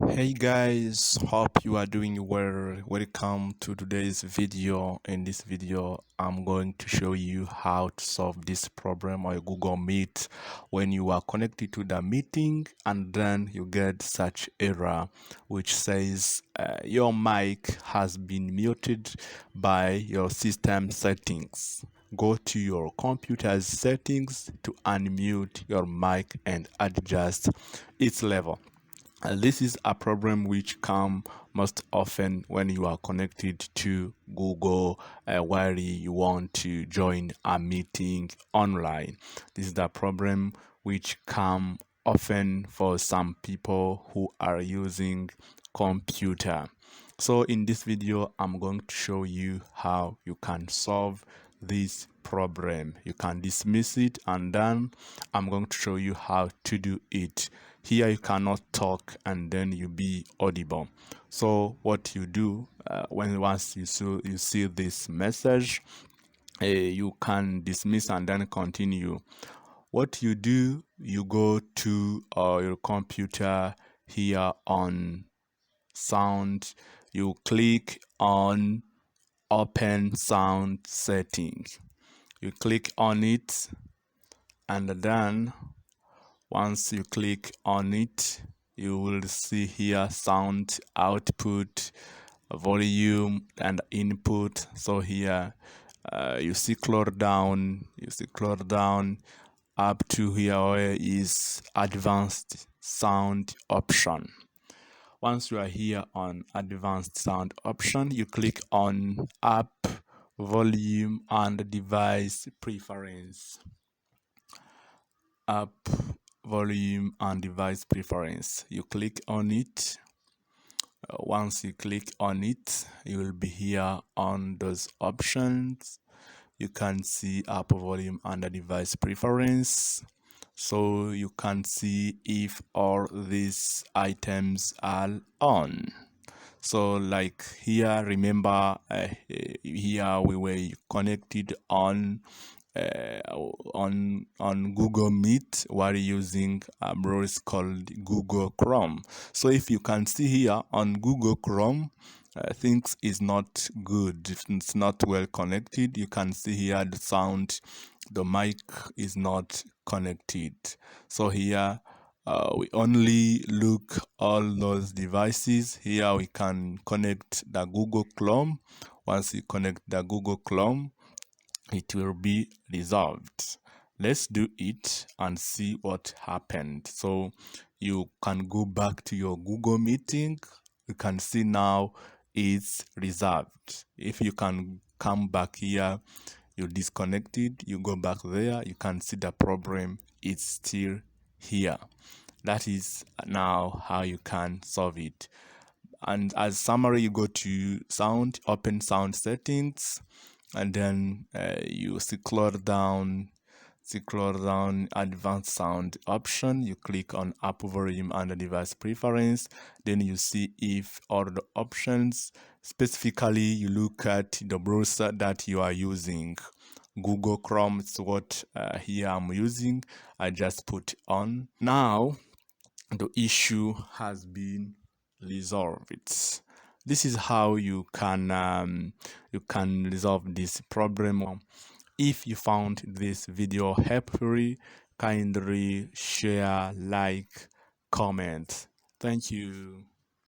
Hey guys, hope you are doing well. Welcome to today's video. In this video, I'm going to show you how to solve this problem on Google Meet when you are connected to the meeting and then you get such error which says your mic has been muted by your system settings. Go to your computer's settings to unmute your mic and adjust its level. This is a problem which comes most often when you are connected to Google while you want to join a meeting online. This is the problem which comes often for some people who are using computer. So in this video, I'm going to show you how you can solve this problem. You can dismiss it and then I'm going to show you how to do it. Here you cannot talk and then you be audible. So what you do once you see this message, you can dismiss and then continue. What you do, you go to your computer here on sound, you click on open sound settings. You click on it and then once you click on it, you will see here sound output, volume and input. So here you see scroll down up to here where is advanced sound option. Once you are here on advanced sound option, you click on app, volume and device preference. App, volume and device preference. You click on it. Once you click on it, you will be here on those options. You can see app, volume and device preference. So you can see if all these items are on. So like here, remember here we were connected on Google Meet while using a browser called Google Chrome. So if you can see here on Google Chrome, things is not good. It's not well connected. You can see here the sound, the mic is not connected. So here we only look all those devices. Here we can connect the Google Chrome. Once you connect the Google Chrome, it will be resolved. Let's do it and see what happened. So you can go back to your Google meeting. You can see now it's resolved. If you can come back here, you disconnected, you go back there, you can see the problem is still here. That is now how you can solve it. And as summary, you go to sound, open sound settings, and then you scroll down advanced sound option. You click on app, volume and device preference. Then you see if all the options, specifically you look at the browser that you are using. Google Chrome is what here I'm using. I just put on. Now the issue has been resolved. This is how you can resolve this problem. If you found this video helpful, kindly share, like, comment. Thank you.